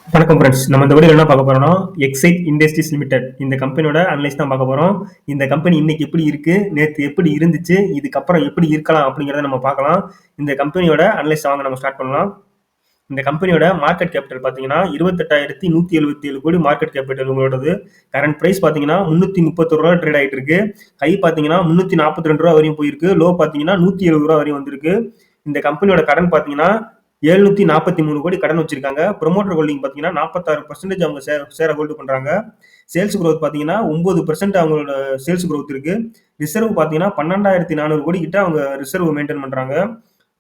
வணக்கம் ஃப்ரெண்ட்ஸ். நம்ம இந்த வீடியோல என்ன பார்க்க போறோம்னா, எக்ஸைட் இண்டஸ்ட்ரீஸ் லிமிடெட் இந்த கம்பெனியோட அனலைஸ் தான் பார்க்க போறோம். இந்த கம்பெனி இன்னைக்கு எப்படி இருக்கு? நேத்து எப்படி இருந்துச்சு? இதுக்கப்புறம் எப்படி இருக்கலாம்? அப்படிங்கிறத நம்ம பார்க்கலாம். இந்த கம்பெனியோட அனலைஸ் வாங்க நம்ம ஸ்டார்ட் பண்ணலாம். இந்த கம்பெனியோட மார்க்கெட் கேபிட்டல் பார்த்தீங்கன்னா, 28,177 கோடி மார்க்கெட் கேபிட்டல் உங்களோடது. கரண்ட் பிரைஸ் பார்த்தீங்கன்னா, ரூ. 331 ட்ரேட் ஆயிட்டு இருக்கு. ஹை பார்த்தீங்கன்னா, ரூ. 342 வரையும் போயிருக்கு. லோ பார்த்தீங்கன்னா, ரூ. 170 வரையும் வந்திருக்கு. இந்த கம்பெனியோட கடன் பார்த்தீங்கன்னா, 743 கோடி கடன் வச்சிருக்காங்க. ப்ரொமோட்டர் ஹோல்டிங் பார்த்தீங்கன்னா 46% அவங்க ஷேர ஹோல்டு பண்றாங்க. சேல்ஸ் குரோத் பார்த்தீங்கன்னா 9% அவங்களோட சேல்ஸ் குரோத் இருக்கு. ரிசர்வ் பார்த்தீங்கன்னா 12,400 கோடி கிட்ட அவங்க ரிசர்வ் மெயின்டைன் பண்றாங்க.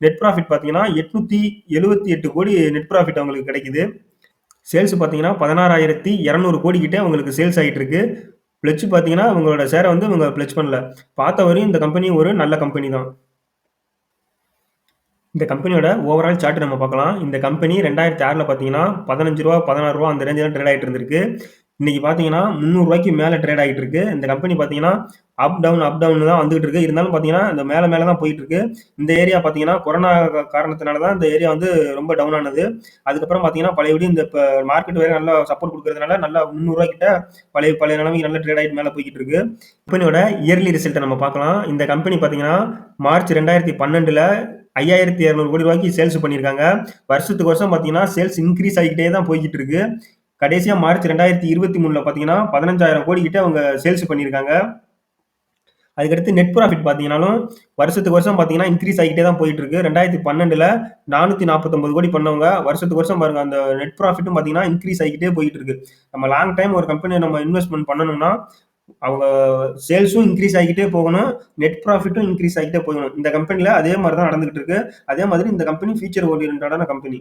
நெட் ப்ராஃபிட் பார்த்தீங்கன்னா 878 கோடி நெட் ப்ராஃபிட் அவங்களுக்கு கிடைக்குது. சேல்ஸ் பார்த்தீங்கன்னா 16,200 கோடி கிட்ட அவங்களுக்கு சேல்ஸ் ஆயிட்டு இருக்கு. பிளட்ஜ் பார்த்தீங்கன்னா அவங்களோட ஷேரை வந்து இவங்க பிளட்ஜ் பண்ணல. பார்த்த வரையும் இந்த கம்பெனி ஒரு நல்ல கம்பெனி தான். இந்த கம்பெனியோட ஓவரால் சார்ட் நம்ம பார்க்கலாம். இந்த கம்பெனி 2006ல பார்த்தீங்கன்னா ரூ. 15 ரூ. 16 அந்த ரேஞ்சில ட்ரேட் ஆயிட்டு இருந்திருக்கு. இன்னைக்கு பார்த்தீங்கன்னா ரூ. 300 மேல ட்ரேட் ஆயிட்டு இருக்கு. இந்த கம்பெனி பார்த்தீங்கன்னா அப் டவுன் தான் வந்துகிட்டு இருக்கு. இருந்தாலும் பார்த்தீங்கன்னா இந்த மேல தான் போயிட்டு இருக்கு. இந்த ஏரியா பார்த்தீங்கன்னா கொரோனா காரணத்தினால தான் இந்த ஏரியா வந்து ரொம்ப டவுன் ஆனது. அதுக்கப்புறம் பார்த்தீங்கன்னா பழையபடி இந்த இப்ப மார்க்கெட் வேற நல்லா சப்போர்ட் குடுக்கறதுனால நல்லா ரூ. 300 கிட்ட பழைய பழைய நிலைமைக்கு நல்ல ட்ரேட் ஆயிட்டு மேல போய்க்கிட்டு இருக்கு. கம்பெனியோட இயர்லி ரிசல்ட்ட நம்ம பார்க்கலாம். இந்த கம்பெனி பார்த்தீங்கன்னா மார்ச் 2012ல 5,200 கோடி ரூபாய்க்கு சேல்ஸ் பண்ணியிருக்காங்க. வருஷத்துக்கு வருஷம் பார்த்தீங்கன்னா சேல்ஸ் இன்க்ரீஸ் ஆகிக்கிட்டே தான் போய்க்கிட்டு இருக்கு. கடைசியா மார்ச் 2023ல பார்த்தீங்கன்னா 15,000 கோடி கிட்ட அவங்க சேல்ஸ் பண்ணியிருக்காங்க. அதுக்கடுத்து நெட் ப்ராஃபிட் பார்த்தீங்கன்னாலும் வருஷத்துக்கு வருஷம் பார்த்தீங்கன்னா இன்க்ரீஸ் ஆகிட்டே தான் போயிட்டு இருக்கு. 2012ல 449 கோடி பண்ணவங்க வருஷத்துக்கு வருஷம் பாருங்க அந்த நெட் ப்ராஃபிட்டும் பார்த்தீங்கன்னா இன்க்ரீஸ் ஆகிட்டே போயிட்டு இருக்கு. நம்ம லாங் டைம் ஒரு கம்பெனியை நம்ம இன்வெஸ்ட்மெண்ட் பண்ணணும்னா அவங்க சேல்ஸும் இன்க்ரீஸ் ஆகிட்டே போகணும். நெட் ப்ராஃபிட்டும் இன்க்ரீஸ் ஆகிட்டே போகணும். இந்த கம்பெனில அதே மாதிரி தான் நடந்துகிட்டு இருக்கு. அதே மாதிரி இந்த கம்பெனி ஃபியூச்சர் ஓரியன்டான கம்பெனி.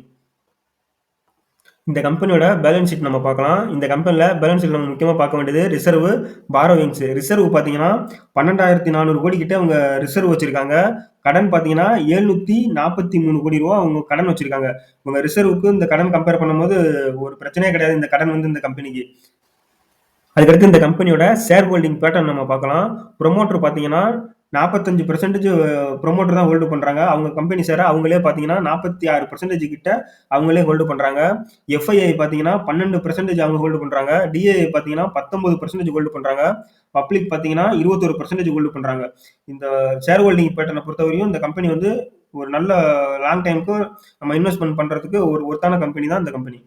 இந்த கம்பெனியோட பேலன்ஸ் ஷீட் நம்ம பார்க்கலாம். இந்த கம்பெனில பேலன்ஸ் ஷீட் நம்ம முக்கியமா பார்க்க வேண்டியது ரிசர்வ், பாரோவிங்ஸ். ரிசர்வ் பார்த்தீங்கன்னா 12,400 கோடி கிட்ட அவங்க ரிசர்வ் வச்சிருக்காங்க. கடன் பார்த்தீங்கன்னா 743 கோடி ரூபா அவங்க கடன் வச்சிருக்காங்க. உங்க ரிசர்வுக்கு இந்த கடன் கம்பேர் பண்ணும்போது ஒரு பிரச்சனையே கிடையாது இந்த கடன் வந்து இந்த கம்பெனிக்கு. அதுக்கடுத்து இந்த கம்பெனியோட ஷேர் ஹோல்டிங் பேட்டர்ன் நம்ம பார்க்கலாம். ப்ரொமோட்டர் பார்த்தீங்கன்னா 45% ப்ரொமோட்டர் தான் ஹோல்டு பண்றாங்க. அவங்க கம்பெனி ஷேர அவங்களே பார்த்தீங்கன்னா 46% கிட்ட அவங்களே ஹோல்டு பண்றாங்க. எஃப்ஐஐ பார்த்தீங்கன்னா 12% அவங்க ஹோல்டு பண்றாங்க. டிஐஐ பார்த்தீங்கன்னா 19% ஹோல்டு பண்றாங்க. பப்ளிக் பார்த்தீங்கன்னா 21% ஹோல்டு பண்றாங்க. இந்த ஷேர் ஹோல்டிங் பேட்டர்னை பொறுத்தவரையும் இந்த கம்பெனி வந்து ஒரு நல்ல லாங் டைமுக்கு நம்ம இன்வெஸ்ட்மெண்ட் பண்றதுக்கு ஒரு ஒர்த்தான கம்பெனி தான் இந்த கம்பெனி.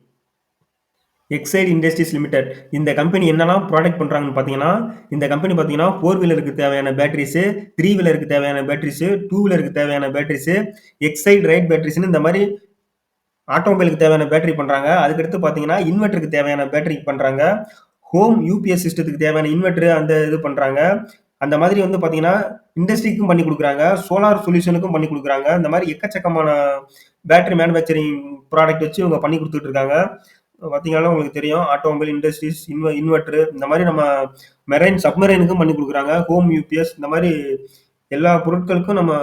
எக்ஸைட் இண்டஸ்ட்ரீஸ் லிமிடெட் இந்த கம்பெனி என்னெல்லாம் ப்ராடக்ட் பண்ணுறாங்கன்னு பார்த்தீங்கன்னா இந்த கம்பெனி பார்த்தீங்கன்னா 4 வீலருக்கு தேவையான பேட்டரிஸு, 3 வீலருக்கு தேவையான பேட்டரிஸு, 2 வீலருக்கு தேவையான பேட்டரிஸு, எக்ஸைட் ரைட் பேட்டரிஸ்னு இந்த மாதிரி ஆட்டோமொபைலுக்கு தேவையான பேட்டரி பண்ணுறாங்க. அதுக்கடுத்து பார்த்தீங்கன்னா இன்வெர்ட்டருக்கு தேவையான பேட்டரி பண்ணுறாங்க. ஹோம் யூபிஎஸ் சிஸ்டத்துக்கு தேவையான இன்வெர்ட்டர் அந்த இது பண்ணுறாங்க. அந்த மாதிரி வந்து பார்த்தீங்கன்னா இண்டஸ்ட்ரிக்கும் பண்ணி கொடுக்குறாங்க. சோலார் சொல்யூஷனுக்கும் பண்ணி கொடுக்குறாங்க. இந்த மாதிரி எக்கச்சக்கமான பேட்டரி மேனுஃபேக்சரிங் ப்ராடக்ட் வச்சு இவங்க பண்ணி கொடுத்துட்டு இருக்காங்க. பார்த்தீங்கன்னா உங்களுக்கு தெரியும் ஆட்டோமொபைல் இண்டஸ்ட்ரீஸ் இன்வெர்டர் இந்த மாதிரி நம்ம மெரைன் சப்மரைனுக்கும் பண்ணி கொடுக்குறாங்க. ஹோம் யூபிஎஸ் இந்த மாதிரி எல்லா பொருட்களுக்கும் நம்ம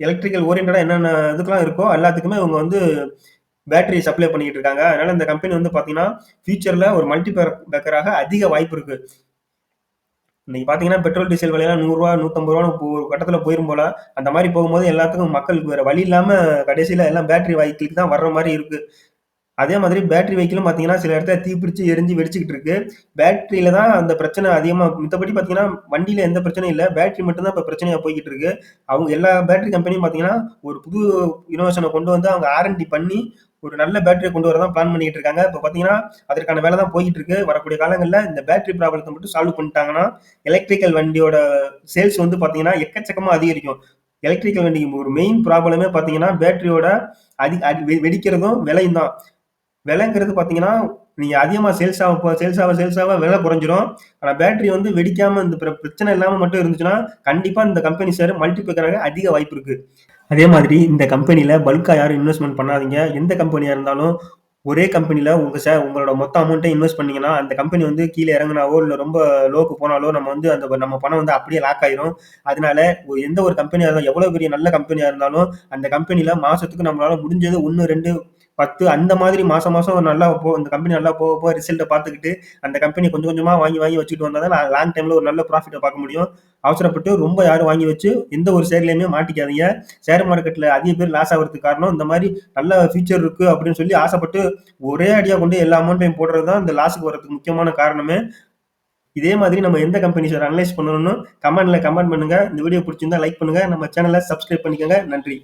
எலக்ட்ரிக்கல் ஓரியன்டா என்னென்ன இதுக்கெல்லாம் இருக்கோ எல்லாத்துக்குமே இவங்க வந்து பேட்டரி சப்ளை பண்ணிட்டு இருக்காங்க. அதனால இந்த கம்பெனி வந்து பாத்தீங்கன்னா ஃபியூச்சர்ல ஒரு மல்டி பேக்கராக அதிக வாய்ப்பு இருக்கு. இன்னைக்கு பாத்தீங்கன்னா பெட்ரோல் டீசல் விலையெல்லாம் 100 ரூபா 150 ரூபா ஒரு கட்டத்துல போயிரும் போல. அந்த மாதிரி போகும்போது எல்லாத்துக்கும் மக்களுக்கு வேற வழி இல்லாம கடைசியில எல்லாம் பேட்டரி வெஹிக்கிளுக்கு தான் வர்ற மாதிரி இருக்கு. அதே மாதிரி பேட்டரி வெஹிக்கிளும் பார்த்தீங்கன்னா, சில இடத்துல தீப்பிடிச்சு எரிஞ்சு வெடிச்சுக்கிட்டு இருக்கு. பேட்டரியில தான் அந்த பிரச்சனை அதிகமா மித்தபடி பார்த்தீங்கன்னா, வண்டியில எந்த பிரச்சனையும் இல்ல. பேட்டரி மட்டும் தான் இப்ப பிரச்சனையா போய்க்கிட்டு இருக்கு. அவங்க எல்லா பேட்டரி கம்பெனியும் பார்த்தீங்கன்னா, ஒரு புது இன்னோவேஷன கொண்டு வந்து அவங்க ஆர்&டி பண்ணி, ஒரு நல்ல பேட்டரிய கொண்டு வர தான் பிளான் பண்ணிட்டு இருக்காங்க. இப்ப பார்த்தீங்கன்னா, அதற்கான வேலை தான் போய்க்கிட்டு இருக்கு. வரக்கூடிய காலங்கள்ல இந்த பேட்டரி ப்ராப்ளத்த மட்டும் சால்வ் பண்ணிட்டாங்கன்னா, எலக்ட்ரிக்கல் வண்டியோட சேல்ஸ் வந்து பார்த்தீங்கன்னா, எக்கச்சக்கமா அதிகரிக்கும். எலக்ட்ரிக்கல் வண்டிக்கு ஒரு மெயின் ப்ராப்ளமே பார்த்தீங்கன்னா, பேட்டரியோட அதி அடி வெடிக்கிறதும், விலையும் தான். விலைங்கிறது பார்த்தீங்கன்னா, நீங்க அதிகமா சேல்ஸ் ஆக விலை குறைஞ்சிரும். ஆனா பேட்டரி வந்து வெடிக்காம இந்த பிரச்சனை இல்லாம மட்டும் இருந்துச்சுன்னா, கண்டிப்பா இந்த கம்பெனி ஷேர் மல்டிப்ளிகேஷன் ஆக அதிக வாய்ப்பு இருக்கு. அதே மாதிரி இந்த கம்பெனில பல்க்கா யாரும் இன்வெஸ்ட்மென்ட் பண்ணாதீங்க. எந்த கம்பெனியா இருந்தாலும் ஒரே கம்பெனில உங்களோட மொத்த அமௌண்ட்ட இன்வெஸ்ட் பண்ணீங்கன்னா, அந்த கம்பெனி வந்து கீழ இறங்குனாவோ, இல்ல ரொம்ப லோக்கு போனாலோ நம்ம வந்து நம்ம பணம் வந்து அப்படியே லாக் ஆயிரும். அதனால எந்த ஒரு கம்பெனியா இருந்தாலும் எவ்வளவு பெரிய நல்ல கம்பெனியா இருந்தாலும், அந்த கம்பெனில மாசத்துக்கு நம்மளால முடிஞ்சது 1, 2 10 அந்த மாதிரி மாசம் மாசம் நல்லா இந்த கம்பெனி நல்லா போக ரிசல்ட்ட பார்த்துக்கிட்டு அந்த கம்பெனி கொஞ்சம் கொஞ்சமா வாங்கி வச்சுட்டு வந்தா தான் லாங் டைம்ல ஒரு நல்ல ப்ராஃபிட்ட பார்க்க முடியும். அவசரப்பட்டு ரொம்ப யாரும் வாங்கி வச்சு எந்த ஒரு ஷேர்லயுமே மாட்டிக்காதீங்க. ஷேர் மார்க்கெட்ல அதிக பேர் லாஸ் ஆகுறதுக்கு காரணம் இந்த மாதிரி நல்ல ஃபியூச்சர் இருக்கு அப்படின்னு சொல்லி ஆசைப்பட்டு ஒரே அடியா கொண்டு எல்லா அமௌண்ட்டையும் போடுறது தான் இந்த லாஸுக்கு வரதுக்கு முக்கியமான காரணமே. இதே மாதிரி நம்ம எந்த கம்பெனி ஷேர் அனலைஸ் பண்ணணும்னு கமெண்ட் பண்ணுங்க. இந்த வீடியோ பிடிச்சிருந்தா லைக் பண்ணுங்க. நம்ம சேனலை சப்ஸ்கிரைப் பண்ணிக்கோங்க. நன்றி.